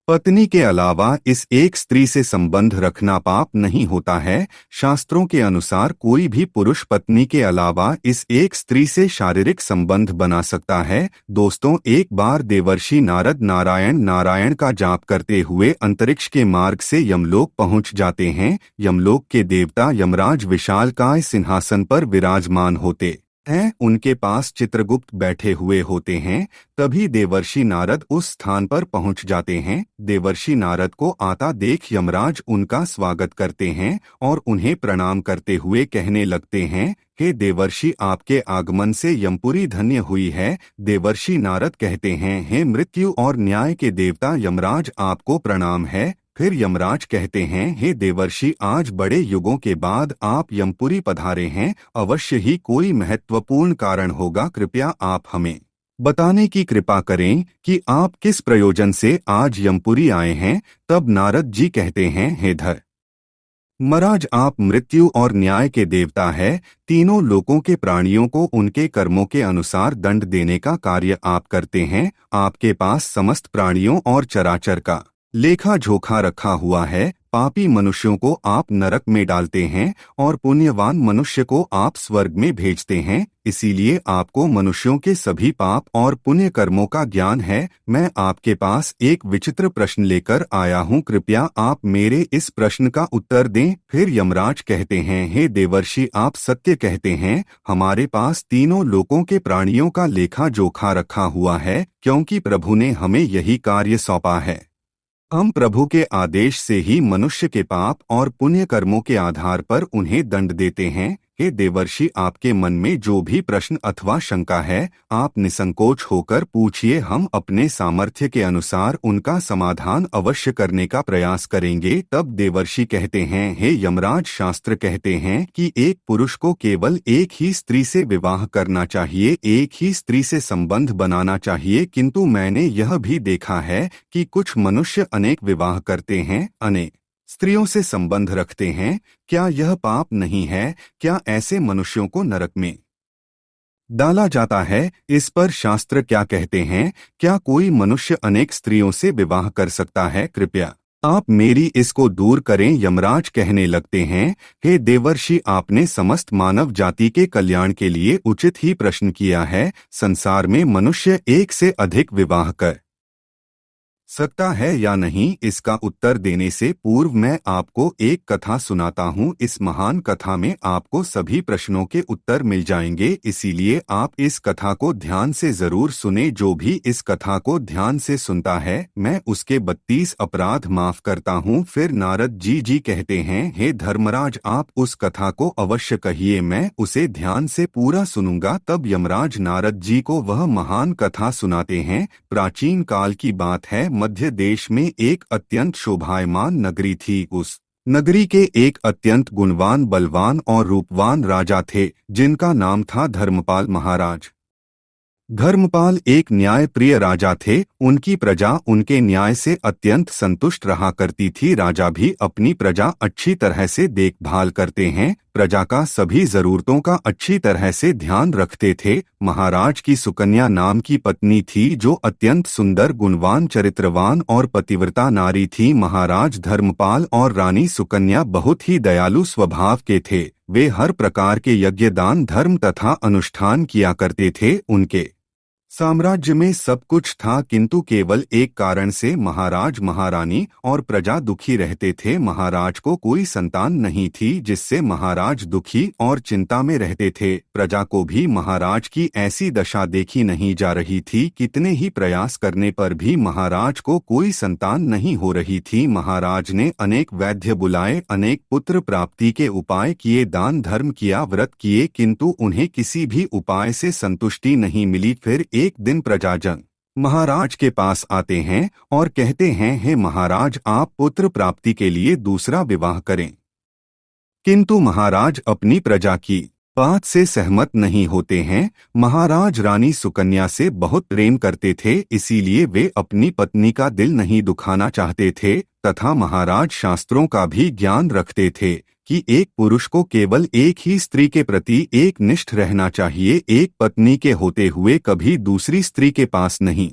पत्नी के अलावा इस एक स्त्री से संबंध रखना पाप नहीं होता है। शास्त्रों के अनुसार कोई भी पुरुष पत्नी के अलावा इस एक स्त्री से शारीरिक संबंध बना सकता है। दोस्तों, एक बार देवर्षि नारद नारायण नारायण का जाप करते हुए अंतरिक्ष के मार्ग से यमलोक पहुंच जाते हैं। यमलोक के देवता यमराज विशालकाय सिंहासन पर विराजमान होते हैं। उनके पास चित्रगुप्त बैठे हुए होते हैं। तभी देवर्षि नारद उस स्थान पर पहुंच जाते हैं। देवर्षि नारद को आता देख यमराज उनका स्वागत करते हैं और उन्हें प्रणाम करते हुए कहने लगते हैं, हे देवर्षि, आपके आगमन से यमपुरी धन्य हुई है। देवर्षि नारद कहते हैं, हे मृत्यु और न्याय के देवता यमराज, आपको प्रणाम है। फिर यमराज कहते हैं, हे देवर्षि, आज बड़े युगों के बाद आप यमपुरी पधारे हैं। अवश्य ही कोई महत्वपूर्ण कारण होगा। कृपया आप हमें बताने की कृपा करें कि आप किस प्रयोजन से आज यमपुरी आए हैं। तब नारद जी कहते हैं, हे धर महाराज, आप मृत्यु और न्याय के देवता है। तीनों लोकों के प्राणियों को उनके कर्मों के अनुसार दंड देने का कार्य आप करते हैं। आपके पास समस्त प्राणियों और चराचर का लेखा जोखा रखा हुआ है। पापी मनुष्यों को आप नरक में डालते हैं और पुण्यवान मनुष्य को आप स्वर्ग में भेजते हैं। इसीलिए आपको मनुष्यों के सभी पाप और पुण्य कर्मों का ज्ञान है। मैं आपके पास एक विचित्र प्रश्न लेकर आया हूँ। कृपया आप मेरे इस प्रश्न का उत्तर दें। फिर यमराज कहते हैं, हे देवर्षि, आप सत्य कहते हैं। हमारे पास तीनों लोकों के प्राणियों का लेखा जोखा रखा हुआ है, क्योंकि प्रभु ने हमें यही कार्य सौंपा है। हम प्रभु के आदेश से ही मनुष्य के पाप और पुण्य कर्मों के आधार पर उन्हें दंड देते हैं। हे देवर्षि, आपके मन में जो भी प्रश्न अथवा शंका है, आप निसंकोच होकर पूछिए। हम अपने सामर्थ्य के अनुसार उनका समाधान अवश्य करने का प्रयास करेंगे। तब देवर्षि कहते हैं, हे यमराज, शास्त्र कहते हैं कि एक पुरुष को केवल एक ही स्त्री से विवाह करना चाहिए, एक ही स्त्री से संबंध बनाना चाहिए। किंतु मैंने यह भी देखा है कि कुछ मनुष्य अनेक विवाह करते हैं, अनेक स्त्रियों से संबंध रखते हैं। क्या यह पाप नहीं है? क्या ऐसे मनुष्यों को नरक में डाला जाता है? इस पर शास्त्र क्या कहते हैं? क्या कोई मनुष्य अनेक स्त्रियों से विवाह कर सकता है? कृपया आप मेरी इसको दूर करें। यमराज कहने लगते हैं, हे देवर्षि, आपने समस्त मानव जाति के कल्याण के लिए उचित ही प्रश्न किया है। संसार में मनुष्य एक से अधिक विवाह कर सकता है या नहीं, इसका उत्तर देने से पूर्व मैं आपको एक कथा सुनाता हूँ। इस महान कथा में आपको सभी प्रश्नों के उत्तर मिल जाएंगे, इसीलिए आप इस कथा को ध्यान से जरूर सुने। जो भी इस कथा को ध्यान से सुनता है, मैं उसके 32 अपराध माफ करता हूँ। फिर नारद जी कहते हैं, हे धर्मराज, आप उस कथा को अवश्य कहिए, मैं उसे ध्यान से पूरा सुनूंगा। तब यमराज नारद जी को वह महान कथा सुनाते हैं। प्राचीन काल की बात है। मध्य देश में एक अत्यंत शोभायमान नगरी थी। उस नगरी के एक अत्यंत गुणवान, बलवान और रूपवान राजा थे, जिनका नाम था धर्मपाल महाराज। धर्मपाल एक न्याय प्रिय राजा थे। उनकी प्रजा उनके न्याय से अत्यंत संतुष्ट रहा करती थी। राजा भी अपनी प्रजा अच्छी तरह से देखभाल करते हैं। प्रजा का सभी जरूरतों का अच्छी तरह से ध्यान रखते थे। महाराज की सुकन्या नाम की पत्नी थी, जो अत्यंत सुंदर, गुणवान, चरित्रवान और पतिव्रता नारी थी। महाराज धर्मपाल और रानी सुकन्या बहुत ही दयालु स्वभाव के थे। वे हर प्रकार के यज्ञ, दान, धर्म तथा अनुष्ठान किया करते थे। उनके साम्राज्य में सब कुछ था, किंतु केवल एक कारण से महाराज, महारानी और प्रजा दुखी रहते थे। महाराज को कोई संतान नहीं थी, जिससे महाराज दुखी और चिंता में रहते थे। प्रजा को भी महाराज की ऐसी दशा देखी नहीं जा रही थी। कितने ही प्रयास करने पर भी महाराज को कोई संतान नहीं हो रही थी। महाराज ने अनेक वैद्य बुलाए, अनेक पुत्र प्राप्ति के उपाय किए, दान धर्म किया, व्रत किए, किंतु उन्हें किसी भी उपाय से संतुष्टि नहीं मिली। फिर एक दिन प्रजाजन महाराज के पास आते हैं और कहते हैं, हे महाराज, आप पुत्र प्राप्ति के लिए दूसरा विवाह करें। किंतु महाराज अपनी प्रजा की बात से सहमत नहीं होते हैं। महाराज रानी सुकन्या से बहुत प्रेम करते थे, इसीलिए वे अपनी पत्नी का दिल नहीं दुखाना चाहते थे। तथा महाराज शास्त्रों का भी ज्ञान रखते थे कि एक पुरुष को केवल एक ही स्त्री के प्रति एक निष्ठ रहना चाहिए, एक पत्नी के होते हुए कभी दूसरी स्त्री के पास नहीं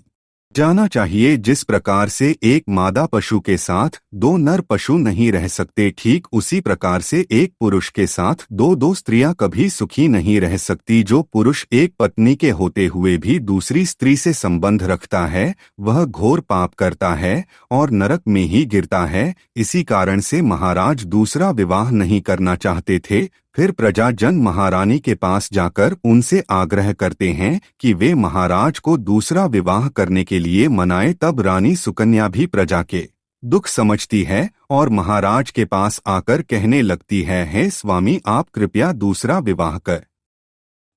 जाना चाहिए। जिस प्रकार से एक मादा पशु के साथ दो नर पशु नहीं रह सकते, ठीक उसी प्रकार से एक पुरुष के साथ दो स्त्रियां कभी सुखी नहीं रह सकती। जो पुरुष एक पत्नी के होते हुए भी दूसरी स्त्री से संबंध रखता है वह घोर पाप करता है और नरक में ही गिरता है। इसी कारण से महाराज दूसरा विवाह नहीं करना चाहते थे। फिर प्रजाजन महारानी के पास जाकर उनसे आग्रह करते हैं कि वे महाराज को दूसरा विवाह करने के लिए मनाए। तब रानी सुकन्या भी प्रजा के दुख समझती है और महाराज के पास आकर कहने लगती है, हे स्वामी, आप कृपया दूसरा विवाह कर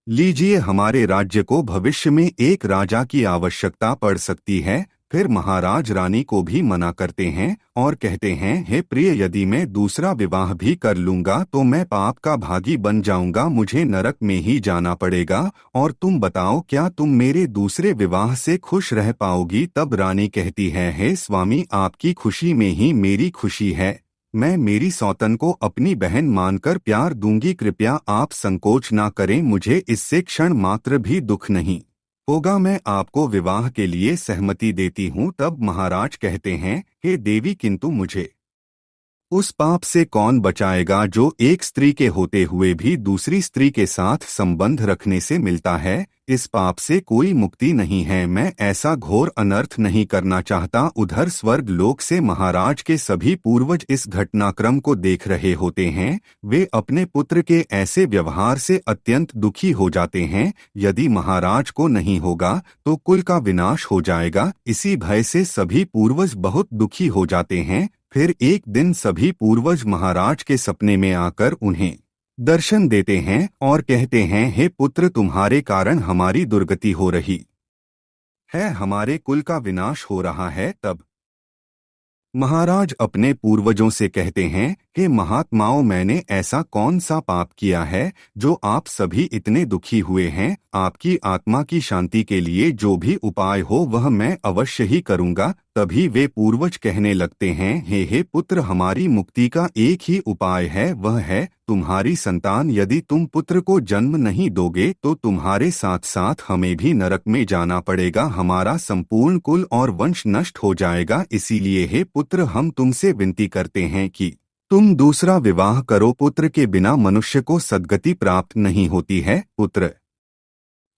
लीजिए, हमारे राज्य को भविष्य में एक राजा की आवश्यकता पड़ सकती है। फिर महाराज रानी को भी मना करते हैं और कहते हैं, हे प्रिय, यदि मैं दूसरा विवाह भी कर लूंगा तो मैं पाप का भागी बन जाऊंगा, मुझे नरक में ही जाना पड़ेगा। और तुम बताओ, क्या तुम मेरे दूसरे विवाह से खुश रह पाओगी? तब रानी कहती है, हे स्वामी, आपकी खुशी में ही मेरी खुशी है। मैं मेरी सौतन को अपनी बहन मानकर प्यार दूंगी, कृपया आप संकोच ना करें, मुझे इससे क्षण मात्र भी दुख नहीं होगा, मैं आपको विवाह के लिए सहमति देती हूँ। तब महाराज कहते हैं, हे देवी, किंतु मुझे उस पाप से कौन बचाएगा जो एक स्त्री के होते हुए भी दूसरी स्त्री के साथ संबंध रखने से मिलता है? इस पाप से कोई मुक्ति नहीं है, मैं ऐसा घोर अनर्थ नहीं करना चाहता। उधर स्वर्ग लोक से महाराज के सभी पूर्वज इस घटनाक्रम को देख रहे होते हैं। वे अपने पुत्र के ऐसे व्यवहार से अत्यंत दुखी हो जाते हैं। यदि महाराज को नहीं होगा तो कुल का विनाश हो जाएगा। इसी भय से सभी पूर्वज बहुत दुखी हो जाते हैं। फिर एक दिन सभी पूर्वज महाराज के सपने में आकर उन्हें दर्शन देते हैं और कहते हैं, हे पुत्र, तुम्हारे कारण हमारी दुर्गति हो रही है, हमारे कुल का विनाश हो रहा है। तब महाराज अपने पूर्वजों से कहते हैं, हे महात्माओं, मैंने ऐसा कौन सा पाप किया है जो आप सभी इतने दुखी हुए हैं? आपकी आत्मा की शांति के लिए जो भी उपाय हो वह मैं अवश्य ही करूंगा। तभी वे पूर्वज कहने लगते हैं, हे पुत्र, हमारी मुक्ति का एक ही उपाय है, वह है तुम्हारी संतान। यदि तुम पुत्र को जन्म नहीं दोगे तो तुम्हारे साथ साथ हमें भी नरक में जाना पड़ेगा, हमारा संपूर्ण कुल और वंश नष्ट हो जाएगा। इसीलिए हे पुत्र, हम तुमसे विनती करते हैं कि तुम दूसरा विवाह करो। पुत्र के बिना मनुष्य को सद्गति प्राप्त नहीं होती है। पुत्र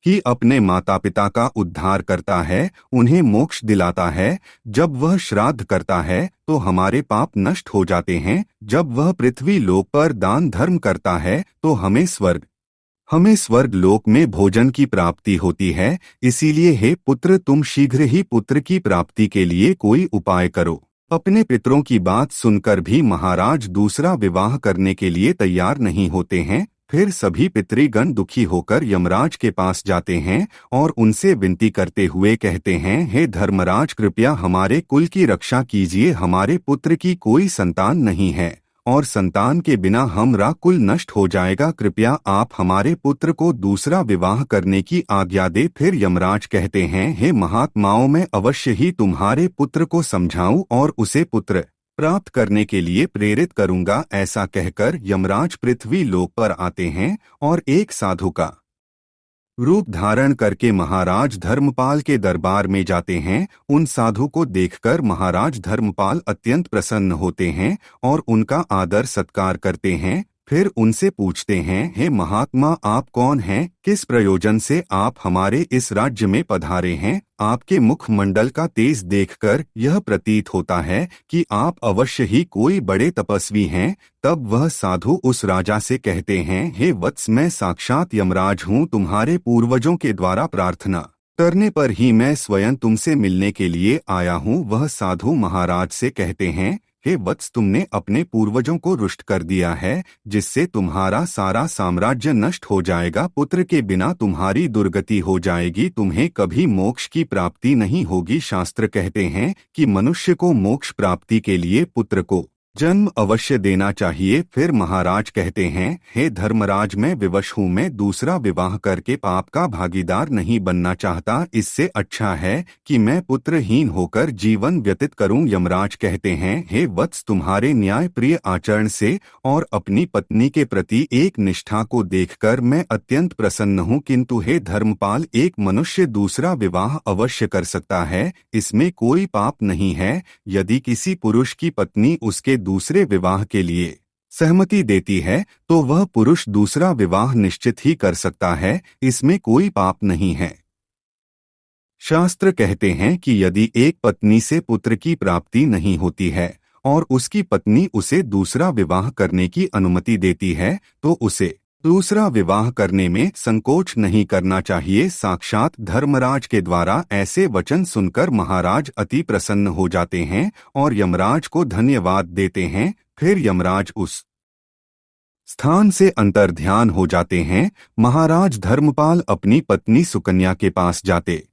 ही अपने माता पिता का उद्धार करता है, उन्हें मोक्ष दिलाता है। जब वह श्राद्ध करता है तो हमारे पाप नष्ट हो जाते हैं। जब वह पृथ्वी लोक पर दान धर्म करता है तो हमें स्वर्ग लोक में भोजन की प्राप्ति होती है। इसीलिए हे पुत्र, तुम शीघ्र ही पुत्र की प्राप्ति के लिए कोई उपाय करो। अपने पितरों की बात सुनकर भी महाराज दूसरा विवाह करने के लिए तैयार नहीं होते हैं। फिर सभी पितृगण दुखी होकर यमराज के पास जाते हैं और उनसे विनती करते हुए कहते हैं, हे धर्मराज, कृपया हमारे कुल की रक्षा कीजिए, हमारे पुत्र की कोई संतान नहीं है और संतान के बिना हमारा कुल नष्ट हो जाएगा। कृपया आप हमारे पुत्र को दूसरा विवाह करने की आज्ञा दे। फिर यमराज कहते हैं, हे महात्माओं, मैं अवश्य ही तुम्हारे पुत्र को समझाऊं और उसे पुत्र प्राप्त करने के लिए प्रेरित करूंगा। ऐसा कहकर यमराज पृथ्वी लोक पर आते हैं और एक साधु का रूप धारण करके महाराज धर्मपाल के दरबार में जाते हैं। उन साधु को देखकर महाराज धर्मपाल अत्यंत प्रसन्न होते हैं और उनका आदर सत्कार करते हैं। फिर उनसे पूछते हैं, हे महात्मा, आप कौन हैं? किस प्रयोजन से आप हमारे इस राज्य में पधारे हैं? आपके मुखमंडल का तेज देखकर यह प्रतीत होता है कि आप अवश्य ही कोई बड़े तपस्वी हैं। तब वह साधु उस राजा से कहते हैं, हे वत्स, मैं साक्षात यमराज हूँ। तुम्हारे पूर्वजों के द्वारा प्रार्थना करने पर ही मैं स्वयं तुमसे मिलने के लिए आया हूँ। वह साधु महाराज से कहते हैं, हे वत्स, तुमने अपने पूर्वजों को रुष्ट कर दिया है, जिससे तुम्हारा सारा साम्राज्य नष्ट हो जाएगा। पुत्र के बिना तुम्हारी दुर्गति हो जाएगी, तुम्हें कभी मोक्ष की प्राप्ति नहीं होगी। शास्त्र कहते हैं कि मनुष्य को मोक्ष प्राप्ति के लिए पुत्र को जन्म अवश्य देना चाहिए। फिर महाराज कहते हैं, हे धर्मराज, मैं विवश हूँ, मैं दूसरा विवाह करके पाप का भागीदार नहीं बनना चाहता। इससे अच्छा है कि मैं पुत्रहीन होकर जीवन व्यतीत करूं। यमराज कहते हैं, हे वत्स, तुम्हारे न्याय प्रिय आचरण से और अपनी पत्नी के प्रति एक निष्ठा को देखकर मैं अत्यंत प्रसन्न हूँ। किंतु हे धर्मपाल, एक मनुष्य दूसरा विवाह अवश्य कर सकता है, इसमें कोई पाप नहीं है। यदि किसी पुरुष की पत्नी उसके दूसरे विवाह के लिए सहमति देती है तो वह पुरुष दूसरा विवाह निश्चित ही कर सकता है, इसमें कोई पाप नहीं है। शास्त्र कहते हैं कि यदि एक पत्नी से पुत्र की प्राप्ति नहीं होती है और उसकी पत्नी उसे दूसरा विवाह करने की अनुमति देती है तो उसे दूसरा विवाह करने में संकोच नहीं करना चाहिए। साक्षात धर्मराज के द्वारा ऐसे वचन सुनकर महाराज अति प्रसन्न हो जाते हैं और यमराज को धन्यवाद देते हैं। फिर यमराज उस स्थान से अंतर्ध्यान हो जाते हैं। महाराज धर्मपाल अपनी पत्नी सुकन्या के पास जाते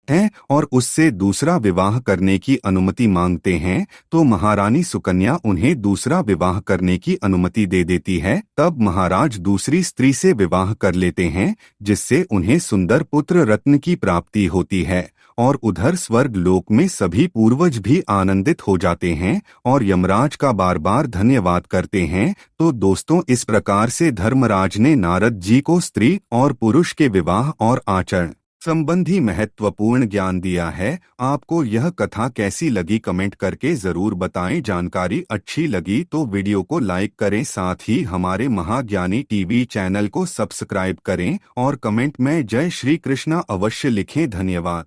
हैं और उससे दूसरा विवाह करने की अनुमति मांगते हैं तो महारानी सुकन्या उन्हें दूसरा विवाह करने की अनुमति दे देती है। तब महाराज दूसरी स्त्री से विवाह कर लेते हैं, जिससे उन्हें सुंदर पुत्र रत्न की प्राप्ति होती है और उधर स्वर्ग लोक में सभी पूर्वज भी आनंदित हो जाते हैं और यमराज का बार बार धन्यवाद करते हैं। तो दोस्तों, इस प्रकार से धर्मराज ने नारद जी को स्त्री और पुरुष के विवाह और आचरण संबंधी महत्वपूर्ण ज्ञान दिया है। आपको यह कथा कैसी लगी कमेंट करके जरूर बताएं। जानकारी अच्छी लगी तो वीडियो को लाइक करें, साथ ही हमारे महाज्ञानी टीवी चैनल को सब्सक्राइब करें और कमेंट में जय श्री कृष्णा अवश्य लिखें। धन्यवाद।